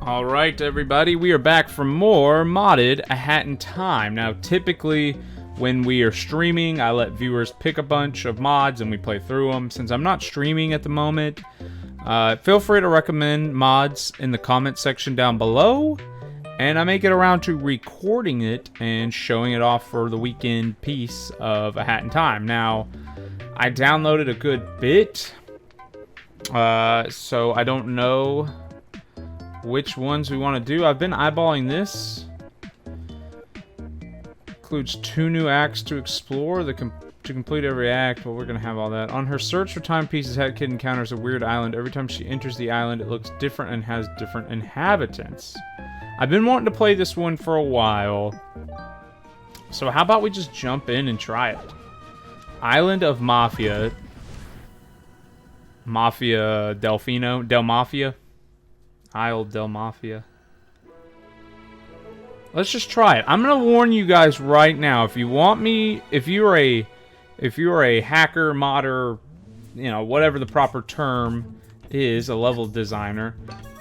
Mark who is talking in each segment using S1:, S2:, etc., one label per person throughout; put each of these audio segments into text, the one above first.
S1: Alright everybody, we are back for more modded A Hat in Time. Now typically when we are streaming, I let viewers pick a bunch of mods and we play through them. Since I'm not streaming at the moment, feel free to recommend mods in the comment section down below. And I may get around to recording it and showing it off for the weekend piece of A Hat in Time. Now, I downloaded a good bit, so I don't know which ones we want to do. I've been eyeballing this. Includes 2 new acts to explore. To complete every act, well, we're going to have all that. On her search for timepieces, Hat Kid encounters a weird island. Every time she enters the island, it looks different and has different inhabitants. I've been wanting to play this one for a while. So how about we just jump in and try it? Island of Mafia. Mafia Delfino. Del Mafia. Isle Del Mafia. Let's just try it. I'm gonna warn you guys right now. If you want me, if you're a hacker, modder, you know, whatever the proper term is, a level designer,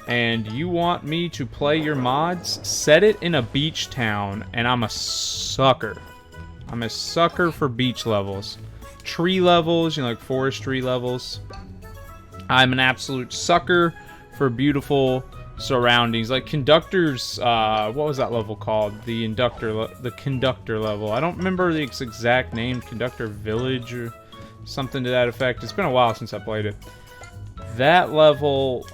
S1: and you want me to play your mods, set it in a beach town, and I'm a sucker. I'm a sucker for beach levels. Tree levels, you know, like forestry levels. I'm an absolute sucker for beautiful surroundings, like Conductor's, what was that level called? The Conductor level. I don't remember the exact name, Conductor Village or something to that effect. It's been a while since I played it. That level,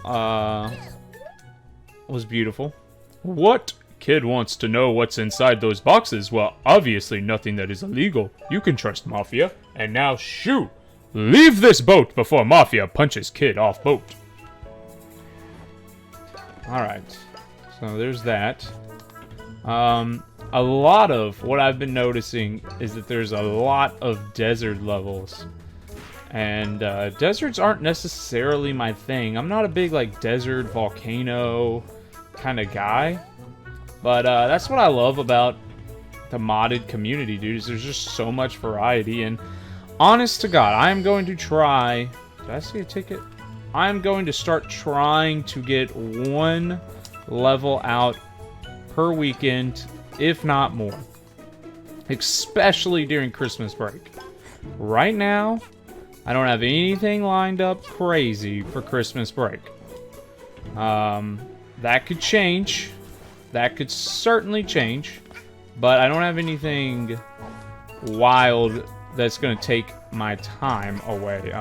S1: was beautiful. What? Kid wants to know what's inside those boxes. Well, obviously nothing that is illegal. You can trust Mafia. And now shoo! Leave this boat before Mafia punches Kid off boat. Alright, so there's that. A lot of what I've been noticing is that there's a lot of desert levels. And deserts aren't necessarily my thing. I'm not a big, like, desert, volcano kind of guy. But that's what I love about the modded community, dude, is there's just so much variety. And honest to God, I am going to try... Did I see a ticket? I'm going to start trying to get 1 level out per weekend, if not more. Especially during Christmas break. Right now, I don't have anything lined up crazy for Christmas break. That could change. That could certainly change. But I don't have anything wild that's going to take my time away.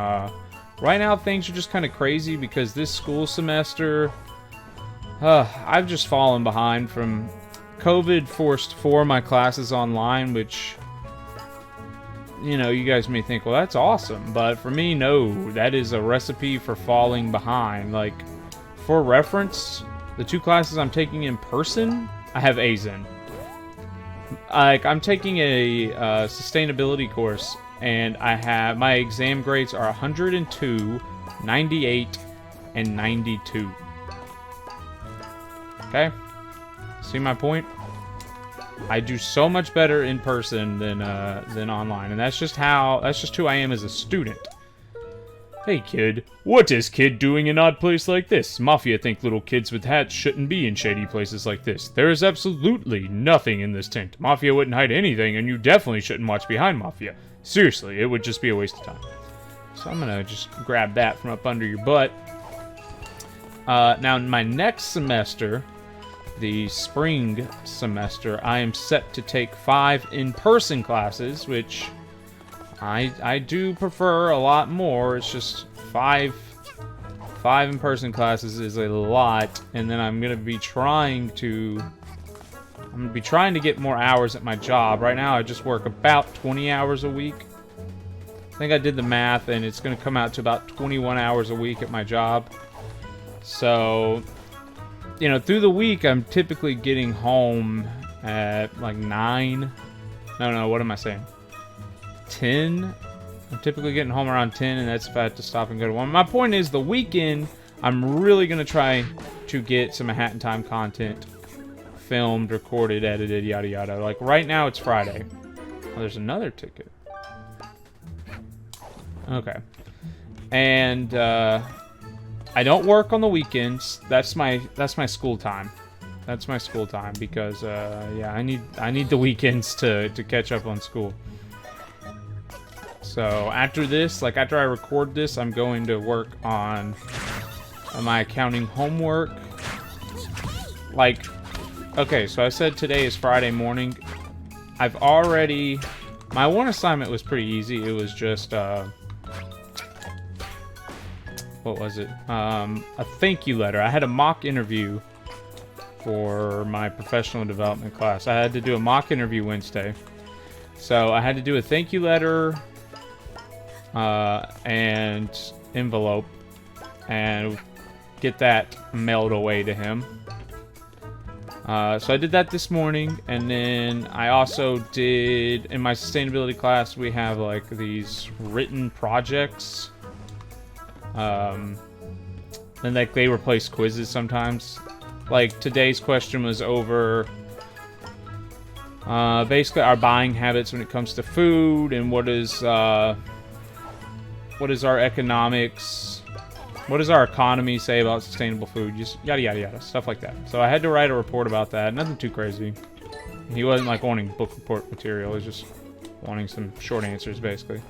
S1: Right now, things are just kind of crazy because this school semester, I've just fallen behind from COVID. Forced 4 of my classes online, which, you know, you guys may think, well, that's awesome. But for me, no, that is a recipe for falling behind. Like, for reference, the 2 classes I'm taking in person, I have A's in. Like, I'm taking a sustainability course, and I have, my exam grades are 102, 98, and 92. Okay? See my point? I do so much better in person than online, and that's just who I am as a student. Hey kid, what is Kid doing in an odd place like this? Mafia think little kids with hats shouldn't be in shady places like this. There is absolutely nothing in this tent. Mafia wouldn't hide anything, and you definitely shouldn't watch behind Mafia. Seriously, it would just be a waste of time. So I'm gonna just grab that from up under your butt. Now in my next semester, the spring semester, I am set to take 5 in-person classes, which I do prefer a lot more. It's just 5 in-person classes is a lot, and then I'm gonna be trying to get more hours at my job. Right now I just work about 20 hours a week. I think I did the math, and it's gonna come out to about 21 hours a week at my job. So, you know, through the week I'm typically getting home at like 9. No, what am I saying? 10. I'm typically getting home around 10, and that's if I have to stop and go to 1. My point is, the weekend, I'm really going to try to get some Hat in Time content filmed, recorded, edited, yada yada. Like, right now it's Friday. Oh, there's another ticket. Okay. And, I don't work on the weekends. That's my school time. That's my school time because yeah, I need the weekends to catch up on school. So after this, like after I record this, I'm going to work on my accounting homework. Like, okay, so I said today is Friday morning. I've already, my one assignment was pretty easy. It was just what was it? A thank you letter. I had a mock interview for my professional development class. I had to do a mock interview Wednesday. So I had to do a thank you letter and envelope and get that mailed away to him. So I did that this morning, and then I also did, in my sustainability class, we have like these written projects. And like they replace quizzes sometimes. Like today's question was over basically our buying habits when it comes to food, and what is our economics, what does our economy say about sustainable food, just yada yada yada, stuff like that. So I had to write a report about that, nothing too crazy. He wasn't like wanting book report material, he was just wanting some short answers basically.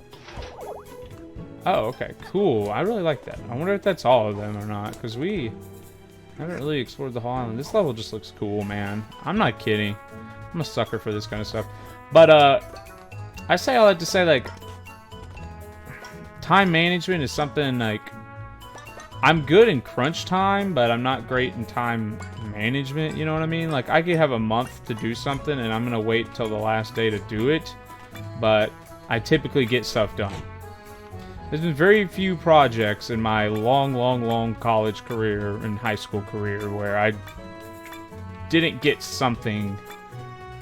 S1: Oh, okay, cool. I really like that. I wonder if that's all of them or not, because we haven't really explored the whole island. This level just looks cool, man. I'm not kidding. I'm a sucker for this kind of stuff. But, I say all that to say, like, time management is something, like, I'm good in crunch time, but I'm not great in time management, you know what I mean? Like, I could have a month to do something, and I'm gonna wait till the last day to do it, but I typically get stuff done. There's been very few projects in my long college career and high school career where I didn't get something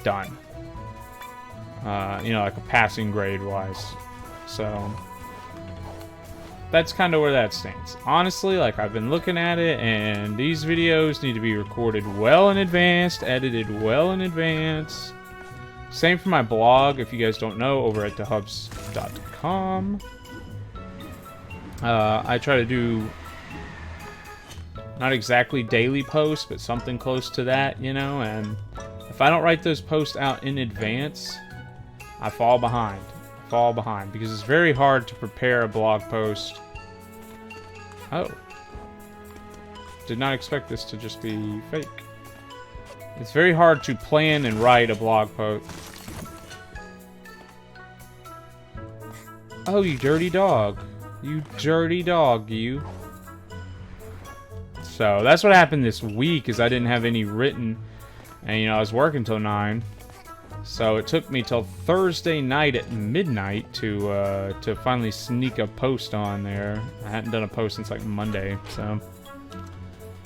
S1: done. You know, like a passing grade wise. So that's kind of where that stands. Honestly, like I've been looking at it, and these videos need to be recorded well in advance, edited well in advance. Same for my blog, if you guys don't know, over at thehubs.com. I try to do not exactly daily posts, but something close to that, you know, and if I don't write those posts out in advance, I fall behind. Because it's very hard to prepare a blog post. Oh. Did not expect this to just be fake. It's very hard to plan and write a blog post. Oh, you dirty dog. You dirty dog, you. So, that's what happened this week, is I didn't have any written. And, you know, I was working till 9. So, it took me till Thursday night at midnight to finally sneak a post on there. I hadn't done a post since, like, Monday, so.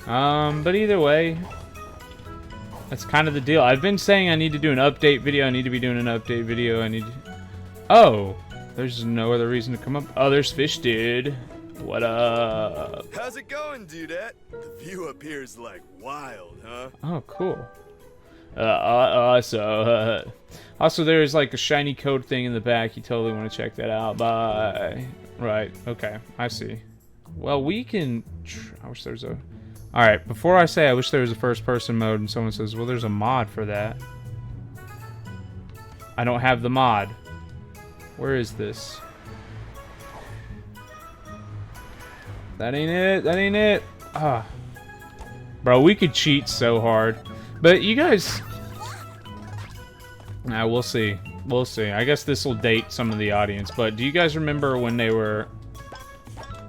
S1: But either way, that's kind of the deal. I've been saying I need to do an update video. I need to be doing an update video. I need to... Oh! There's no other reason to come up. Oh, there's Fish Dude. What up?
S2: How's it going, dudette? The view up here is like wild, huh?
S1: Oh, cool. Also, there's like a shiny code thing in the back. You totally want to check that out. Bye. Right. Okay. I see. Well, we can... I wish there was a... Alright, before I say I wish there was a first-person mode and someone says, well, there's a mod for that. I don't have the mod. Where is this? That ain't it. That ain't it. Ah. Bro, we could cheat so hard. But you guys... Nah, we'll see. We'll see. I guess this will date some of the audience. But do you guys remember when they were...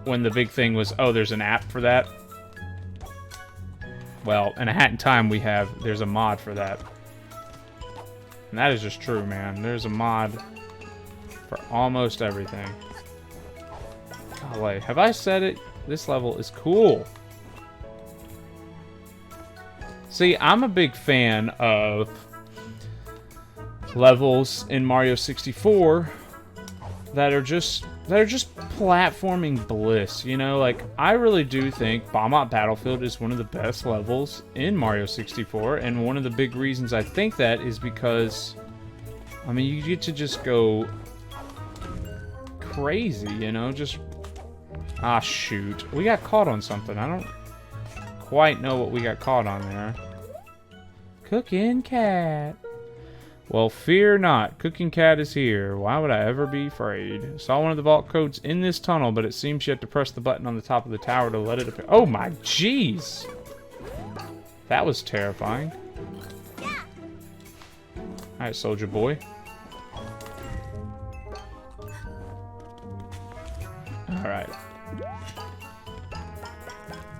S1: When the big thing was, oh, there's an app for that? Well, in A Hat in Time, there's a mod for that. And that is just true, man. There's a mod... for almost everything. Golly, have I said it? This level is cool. See, I'm a big fan of levels in Mario 64 that are just platforming bliss, you know? Like, I really do think Bahamut Battlefield is one of the best levels in Mario 64, and one of the big reasons I think that is because, I mean, you get to just go crazy, you know, just Ah, shoot. We got caught on something. I don't quite know what we got caught on there. Cooking cat. Well, fear not. Cooking cat is here. Why would I ever be afraid? Saw one of the vault codes in this tunnel, but it seems you have to press the button on the top of the tower to let it appear. Oh my jeez! That was terrifying. Alright, soldier boy. Alright.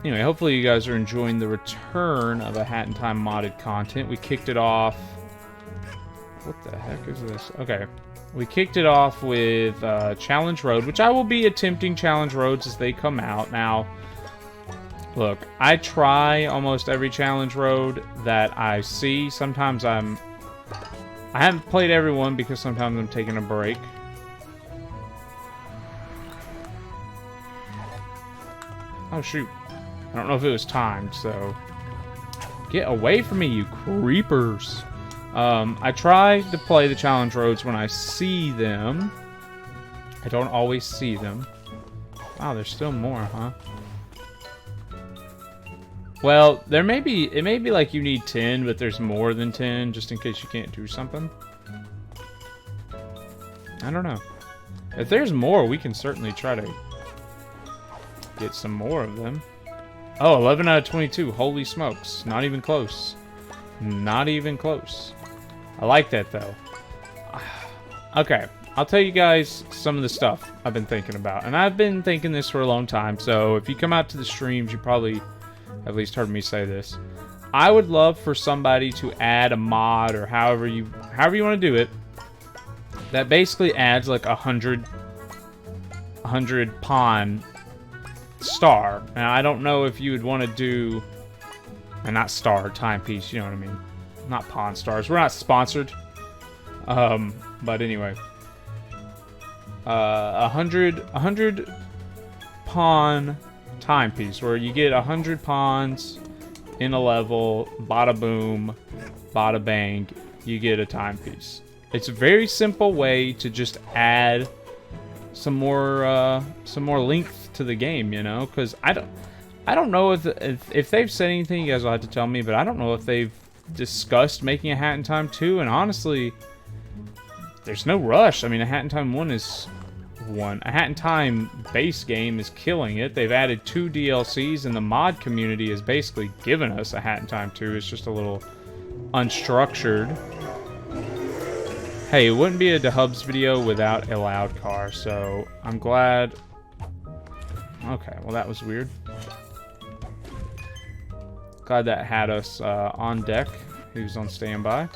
S1: Anyway, hopefully you guys are enjoying the return of a Hat in Time modded content. We kicked it off... What the heck is this? Okay. We kicked it off with Challenge Road, which I will be attempting Challenge Roads as they come out. Now, look, I try almost every Challenge Road that I see. Sometimes I haven't played everyone because sometimes I'm taking a break. Oh, shoot. I don't know if it was timed, so... Get away from me, you creepers! I try to play the challenge roads when I see them. I don't always see them. Wow, there's still more, huh? Well, it may be like you need 10, but there's more than 10, just in case you can't do something. I don't know. If there's more, we can certainly try to get some more of them. Oh, 11 out of 22. Holy smokes. Not even close. Not even close. I like that, though. Okay, I'll tell you guys some of the stuff I've been thinking about. And I've been thinking this for a long time, so if you come out to the streams, you probably at least heard me say this. I would love for somebody to add a mod, or however you want to do it, that basically adds like 100 pawn star. Now, I don't know if you would want to do... And not star, timepiece, you know what I mean. Not pawn stars. We're not sponsored. But anyway. 100 pawn timepiece, where you get 100 pawns in a level, bada boom, bada bang, you get a timepiece. It's a very simple way to just add some more length to the game, you know, because I don't know if they've said anything. You guys will have to tell me, but I don't know if they've discussed making a Hat in Time 2, and honestly, there's no rush. I mean, a Hat in Time 1 is one. A Hat in Time base game is killing it. They've added 2 DLCs, and the mod community has basically given us a Hat in Time 2. It's just a little unstructured. Hey, it wouldn't be a DeHubs video without a loud car, so I'm glad. Okay, well that was weird. Glad that had us on deck. He was on standby.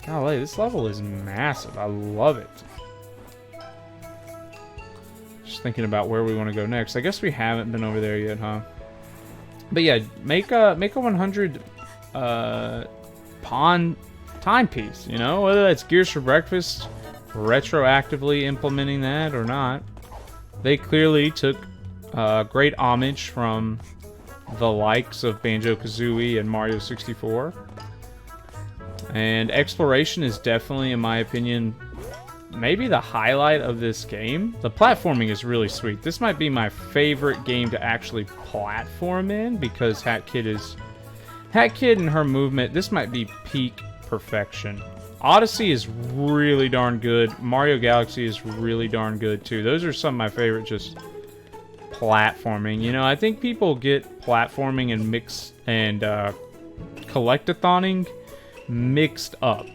S1: Golly, this level is massive. I love it. Just thinking about where we want to go next. I guess we haven't been over there yet, huh? But yeah, make a 100 pawn timepiece. You know, whether that's Gears for Breakfast retroactively implementing that or not. They clearly took great homage from the likes of Banjo-Kazooie and Mario 64. And exploration is definitely, in my opinion, maybe the highlight of this game. The platforming is really sweet. This might be my favorite game to actually platform in, because Hat Kid and her movement, this might be peak perfection. Odyssey is really darn good. Mario Galaxy is really darn good too. Those are some of my favorite just platforming. You know, I think people get platforming and collectathoning mixed up.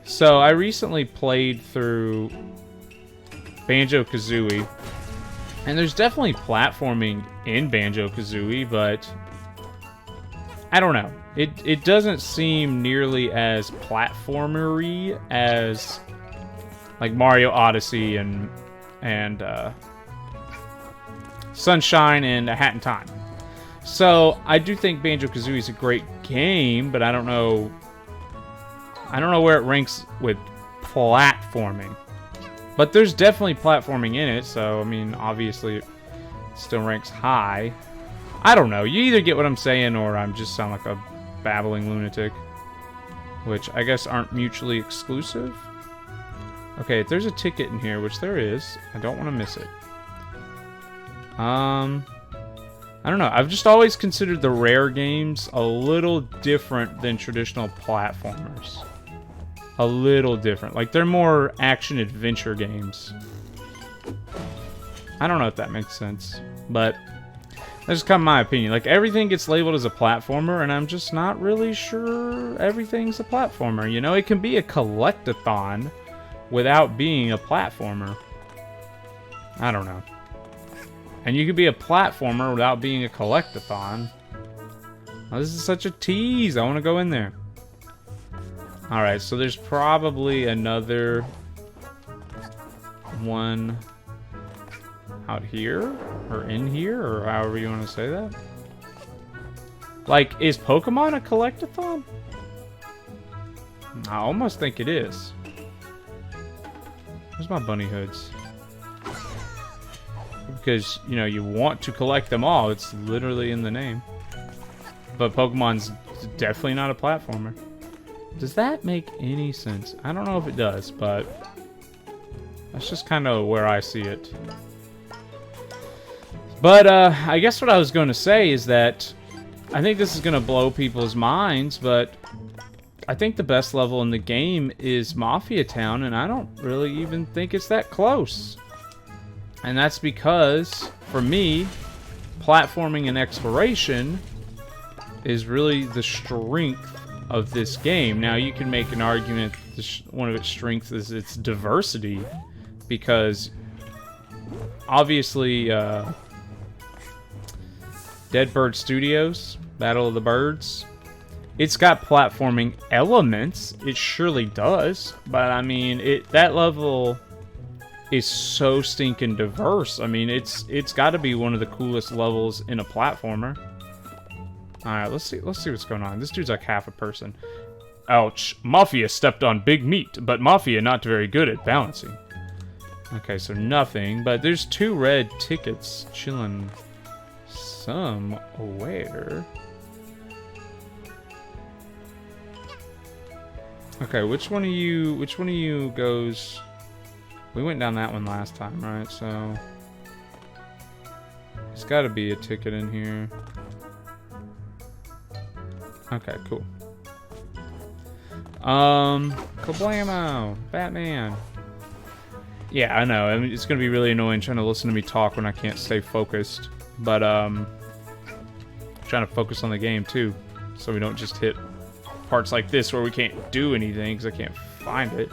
S1: So I recently played through Banjo-Kazooie, and there's definitely platforming in Banjo-Kazooie, but I don't know. It doesn't seem nearly as platformery as like Mario Odyssey and Sunshine and A Hat in Time. So I do think Banjo-Kazooie is a great game, but I don't know where it ranks with platforming. But there's definitely platforming in it, so I mean, obviously it still ranks high. I don't know. You either get what I'm saying, or I'm just sound like a babbling lunatic, which I guess aren't mutually exclusive. Okay, if there's a ticket in here, which there is, I don't want to miss it. I don't know. I've just always considered the Rare games a little different than traditional platformers. A little different. Like, they're more action-adventure games. I don't know if that makes sense, but that's just kind of my opinion. Like, everything gets labeled as a platformer, and I'm just not really sure everything's a platformer. You know, it can be a collectathon without being a platformer. I don't know. And you could be a platformer without being a collectathon. Oh, this is such a tease. I want to go in there. Alright, so there's probably another one out here? Or in here? Or however you want to say that. Like, is Pokemon a collectathon? I almost think it is. Where's my bunny hoods? Because, you know, you want to collect them all. It's literally in the name. But Pokemon's definitely not a platformer. Does that make any sense? I don't know if it does, but that's just kind of where I see it. But, I guess what I was going to say is that I think this is going to blow people's minds, but I think the best level in the game is Mafia Town, and I don't really even think it's that close. And that's because, for me, platforming and exploration is really the strength of this game. Now, you can make an argument that one of its strengths is its diversity, because obviously, Dead Bird Studios, Battle of the Birds, it's got platforming elements. It surely does, but I mean, that level is so stinking diverse. I mean, it's got to be one of the coolest levels in a platformer. All right, let's see what's going on. This dude's like half a person. Ouch! Mafia stepped on big meat, but Mafia not very good at balancing. Okay, so nothing, but there's 2 red tickets chilling somewhere. Okay, which one of you goes? We went down that one last time, right? So there's got to be a ticket in here. Okay, cool. Kablamo! Batman! Yeah, I know. I mean, it's gonna be really annoying trying to listen to me talk when I can't stay focused. But, trying to focus on the game, too. So we don't just hit parts like this where we can't do anything because I can't find it.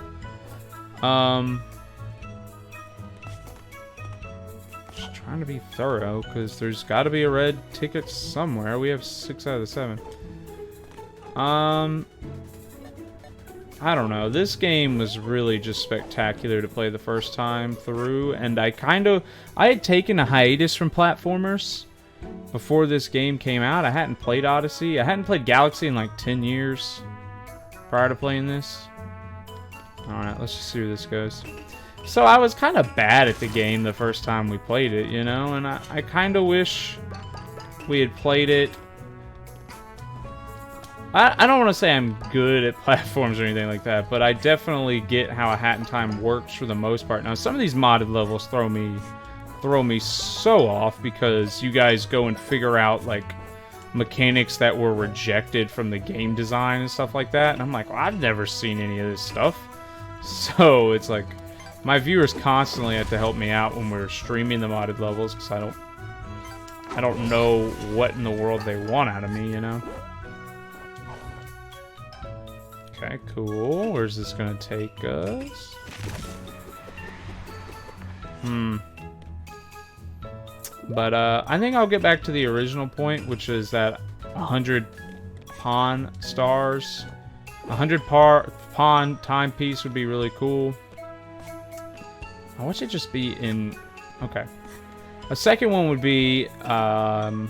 S1: Just trying to be thorough because there's got to be a red ticket somewhere. We have 6 out of the 7. I don't know. This game was really just spectacular to play the first time through, and I had taken a hiatus from platformers before this game came out. I hadn't played Odyssey. I hadn't played Galaxy in like 10 years prior to playing this. Alright, let's just see where this goes. So I was kind of bad at the game the first time we played it, you know, and I kind of wish we had played it. I don't want to say I'm good at platforms or anything like that, but I definitely get how a Hat in Time works for the most part. Now, some of these modded levels throw me so off because you guys go and figure out, like, mechanics that were rejected from the game design and stuff like that. And I'm like, well, I've never seen any of this stuff. So it's like, my viewers constantly have to help me out when we're streaming the modded levels because I don't know what in the world they want out of me, you know? Okay, cool. Where's this gonna take us? But, I think I'll get back to the original point, which is that 100 pawn stars. 100 pawn timepiece would be really cool. I want it to just be in... Okay. A second one would be, trying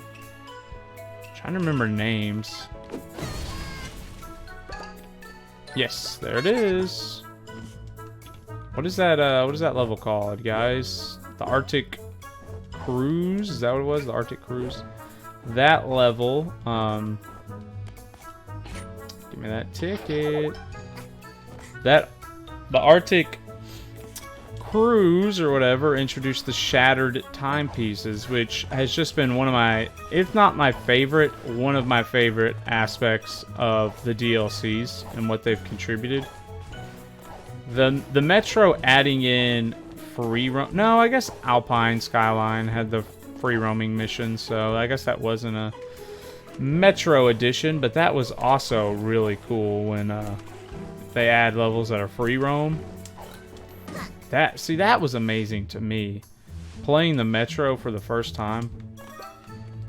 S1: to remember names. Yes, there it is. What is that level called, guys? The Arctic Cruise? Is that what it was? The Arctic Cruise? That level, give me that ticket. The Arctic Cruise or whatever introduced the shattered timepieces, which has just been one of my, if not my favorite, one of my favorite aspects of the DLCs and what they've contributed. The Metro adding in free roam. No, I guess Alpine Skyline had the free roaming mission, so I guess that wasn't a Metro edition, but that was also really cool when they add levels that are free roam. That was amazing to me. Playing the Metro for the first time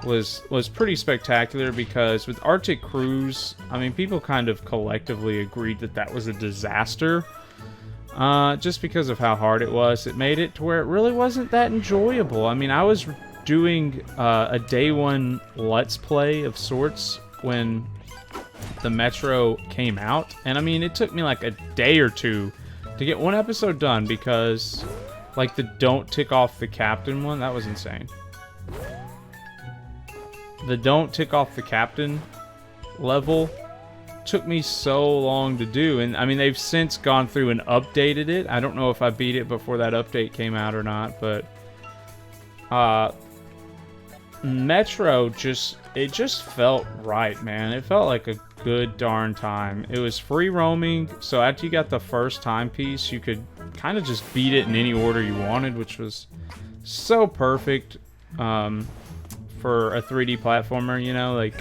S1: was pretty spectacular, because with Arctic Cruise, I mean, people kind of collectively agreed that that was a disaster. Just because of how hard it was. It made it to where it really wasn't that enjoyable. I mean, I was doing a day one Let's Play of sorts when the Metro came out, and I mean, it took me like a day or two to get one episode done, because like the don't tick off the captain one, that was insane. The don't tick off the captain level took me so long to do, and I mean, they've since gone through and updated it. I don't know if I beat it before that update came out or not, but Metro just felt right, man. It felt like a good darn time. It was free roaming, so after you got the first timepiece, you could kind of just beat it in any order you wanted, which was so perfect for a 3D platformer, you know, like,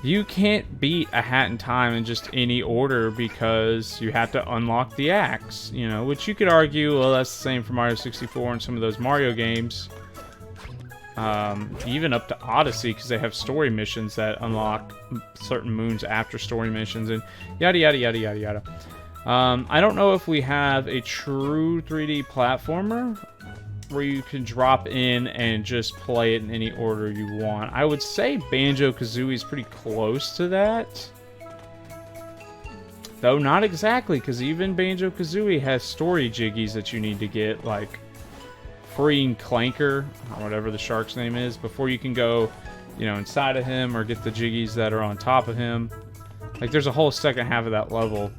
S1: you can't beat A Hat in Time in just any order, because you have to unlock the axe, you know, which you could argue, well, that's the same for Mario 64 and some of those Mario games. Even up to Odyssey, because they have story missions that unlock certain moons after story missions, and yada yada yada yada yada. I don't know if we have a true 3D platformer where you can drop in and just play it in any order you want. I would say Banjo-Kazooie is pretty close to that. Though not exactly, because even Banjo-Kazooie has story jiggies that you need to get, like freeing Clanker, or whatever the shark's name is, before you can go, you know, inside of him or get the jiggies that are on top of him. Like, there's a whole second half of that level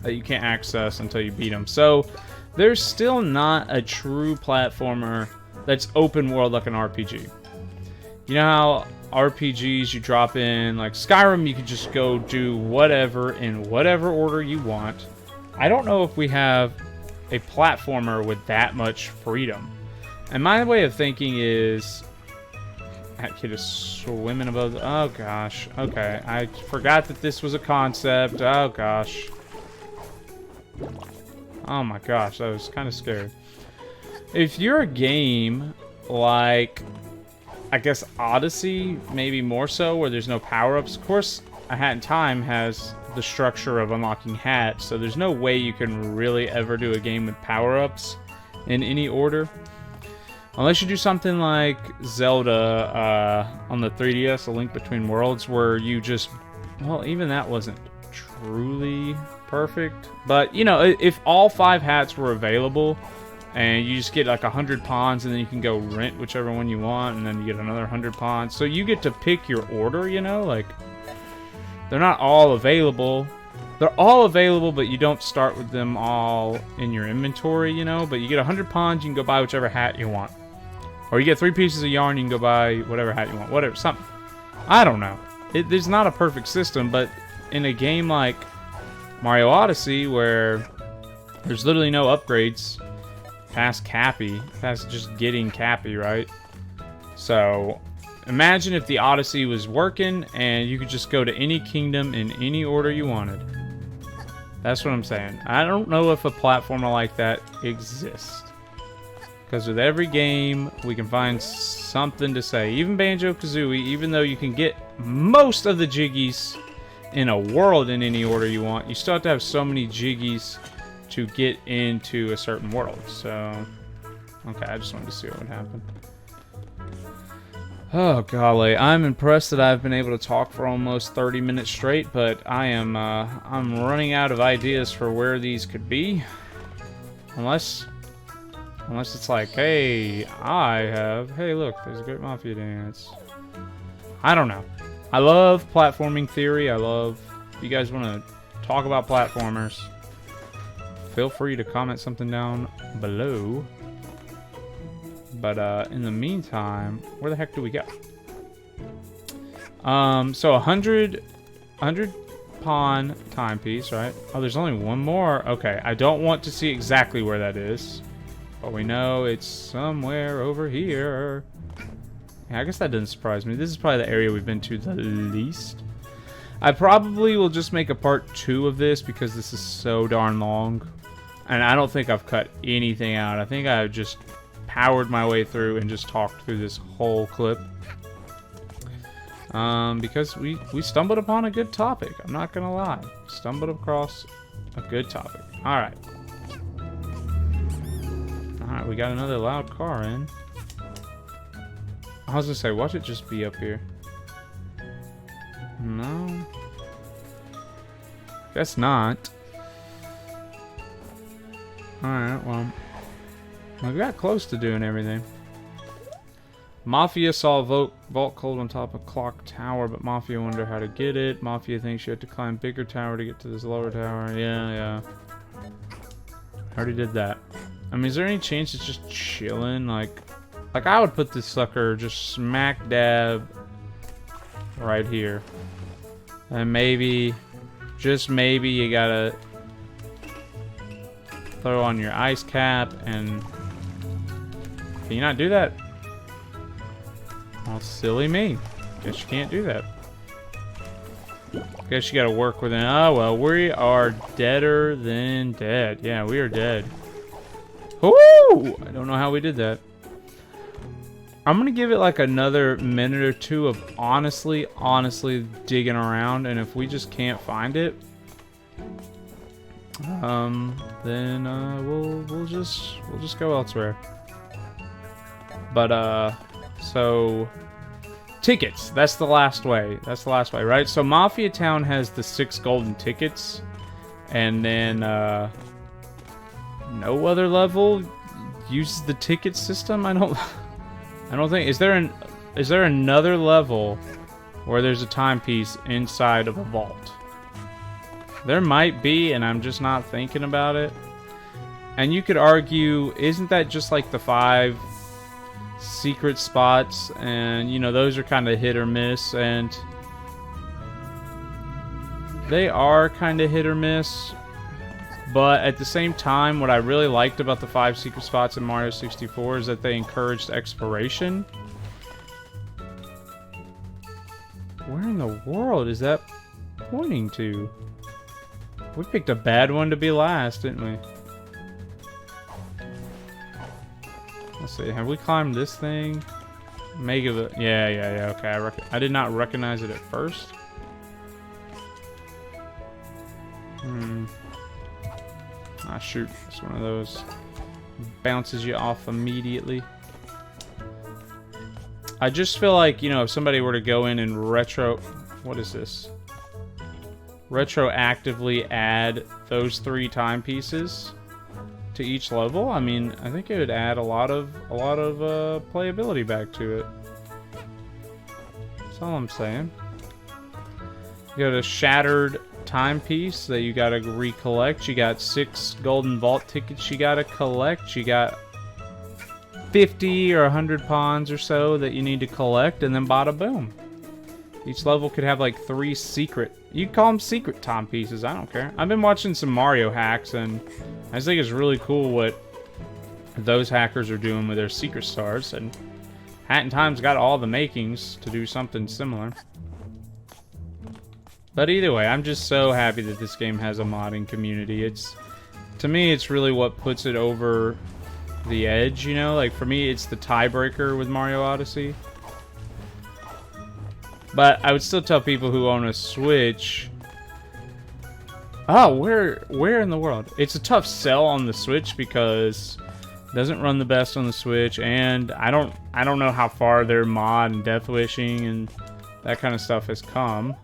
S1: that you can't access until you beat him. So there's still not a true platformer that's open world like an RPG. You know how RPGs you drop in, like Skyrim, you can just go do whatever in whatever order you want. I don't know if we have a platformer with that much freedom. And my way of thinking is, that kid is swimming above the, oh gosh, okay, I forgot that this was a concept. Oh gosh, oh my gosh, I was kind of scared. If you're a game like, I guess Odyssey, maybe more so, where there's no power-ups. Of course, A Hat in Time has the structure of unlocking hats, so there's no way you can really ever do a game with power-ups in any order. Unless you do something like Zelda on the 3DS, A Link Between Worlds, where you just, well, even that wasn't truly perfect. But, you know, if all 5 hats were available, and you just get like 100 pawns, and then you can go rent whichever one you want, and then you get another 100 pawns. So you get to pick your order, you know, like, they're not all available. They're all available, but you don't start with them all in your inventory, you know. But you get 100 pawns, you can go buy whichever hat you want. Or you get 3 pieces of yarn, you can go buy whatever hat you want. Whatever, something. I don't know. There's not a perfect system, but in a game like Mario Odyssey, where there's literally no upgrades past Cappy, past just getting Cappy, right? So imagine if the Odyssey was working and you could just go to any kingdom in any order you wanted. That's what I'm saying. I don't know if a platformer like that exists. Because with every game, we can find something to say. Even Banjo-Kazooie, even though you can get most of the jiggies in a world in any order you want, you still have to have so many jiggies to get into a certain world. So, okay, I just wanted to see what would happen. Oh golly, I'm impressed that I've been able to talk for almost 30 minutes straight, but I'm running out of ideas for where these could be. Unless it's like, hey, hey look, there's a great Mafia Dance. I don't know. I love platforming theory. If you guys want to talk about platformers, feel free to comment something down below. But in the meantime, where the heck do we go? So 100 pawn timepiece, right? Oh, there's only one more. Okay, I don't want to see exactly where that is, but we know it's somewhere over here. Yeah, I guess that doesn't surprise me. This is probably the area we've been to the least. I probably will just make a part 2 of this because this is so darn long. And I don't think I've cut anything out. I think I've just powered my way through and just talked through this whole clip. Because we stumbled upon a good topic. I'm not gonna lie. Stumbled across a good topic. Alright. Alright, we got another loud car in. I was gonna say, watch it just be up here. No. Guess not. Alright, well. We got close to doing everything. Mafia saw a vault cold on top of Clock Tower, but Mafia wondered how to get it. Mafia thinks you have to climb bigger tower to get to this lower tower. Yeah. I already did that. I mean, is there any chance it's just chilling? Like I would put this sucker just smack dab right here. And maybe, just maybe, you gotta throw on your ice cap and... Can you not do that? Well, silly me. Guess you can't do that. Guess you gotta work within... Oh, well, we are deader than dead. Yeah, we are dead. Woo! I don't know how we did that. I'm gonna give it like another minute or two of honestly digging around, and if we just can't find it, then we'll just go elsewhere. But so tickets. That's the last way. That's the last way, right? So Mafia Town has the 6 golden tickets, and then no other level uses the ticket system. I don't think. Is there another level where there's a timepiece inside of a vault? There might be, and I'm just not thinking about it. And you could argue, isn't that just like the 5 secret spots? And, you know, those are kind of hit or miss, and they are kind of hit or miss. But at the same time, what I really liked about the 5 secret spots in Mario 64 is that they encouraged exploration. Where in the world is that pointing to? We picked a bad one to be last, didn't we? Let's see, have we climbed this thing? Mega, yeah, okay. I did not recognize it at first. Ah, shoot. It's one of those. Bounces you off immediately. I just feel like, you know, if somebody were to go in and what is this? Retroactively add those 3 timepieces to each level, I mean, I think it would add a lot of playability back to it. That's all I'm saying. You got a shattered timepiece that you gotta recollect. You got 6 golden vault tickets you gotta collect. You got 50 or 100 pawns or so that you need to collect, and then bada boom. Each level could have like 3 secret... You call them secret timepieces, I don't care. I've been watching some Mario hacks, and I just think it's really cool what those hackers are doing with their secret stars, and Hat in Time's got all the makings to do something similar. But either way, I'm just so happy that this game has a modding community. To me, it's really what puts it over the edge, you know? Like, for me, it's the tiebreaker with Mario Odyssey. But I would still tell people who own a Switch... Oh, where in the world? It's a tough sell on the Switch because it doesn't run the best on the Switch, and I don't know how far their mod and death wishing and that kind of stuff has come.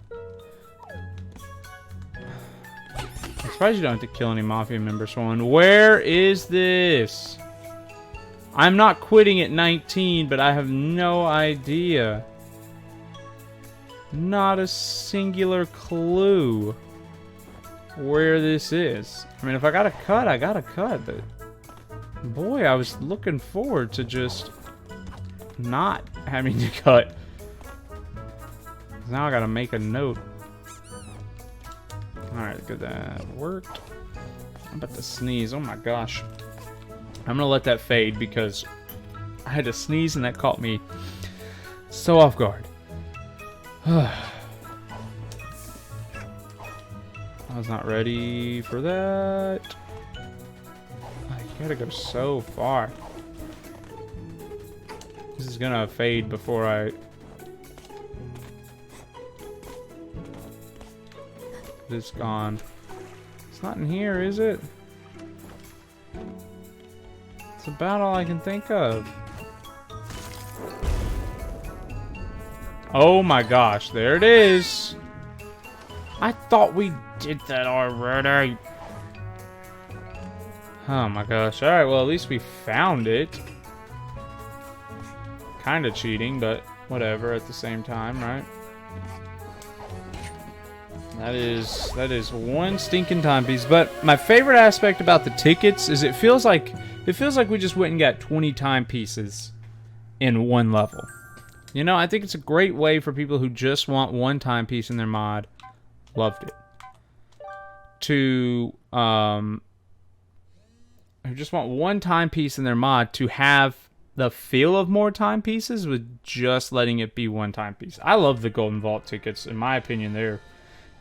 S1: I'm surprised you don't have to kill any Mafia members for one. Where is this? I'm not quitting at 19, but I have no idea. Not a singular clue. where this is. I mean, if I gotta cut, I gotta cut, but boy, I was looking forward to just not having to cut. Now I gotta make a note. Alright, good, that worked. I'm about to sneeze, oh my gosh. I'm gonna let that fade because I had to sneeze and that caught me so off guard. I was not ready for that. Oh, you gotta go so far. This is gonna fade before I... It's gone. It's not in here, is it? It's about all I can think of. Oh my gosh, there it is. I thought we did that already. Oh my gosh. Alright, well at least we found it. Kinda cheating, but whatever at the same time, right? That is one stinking timepiece. But my favorite aspect about the tickets is it feels like we just went and got 20 timepieces in one level. You know, I think it's a great way for people who just want one timepiece in their mod. Loved it. To who just want one timepiece in their mod to have the feel of more timepieces with just letting it be one timepiece. I love the Golden Vault tickets. In my opinion,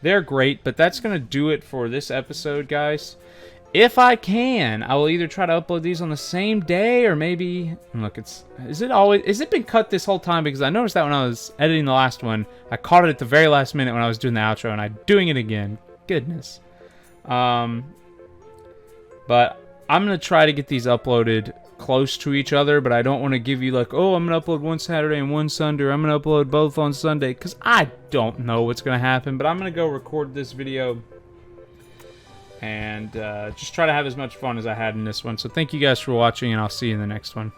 S1: they're great, but that's going to do it for this episode, guys. If I can, I will either try to upload these on the same day or maybe... Look, is it been cut this whole time? Because I noticed that when I was editing the last one, I caught it at the very last minute when I was doing the outro, and I'm doing it again. Goodness. But I'm going to try to get these uploaded close to each other, but I don't want to give you like, oh, I'm going to upload one Saturday and one Sunday, or I'm going to upload both on Sunday, because I don't know what's going to happen. But I'm going to go record this video and just try to have as much fun as I had in this one. So thank you guys for watching, and I'll see you in the next one.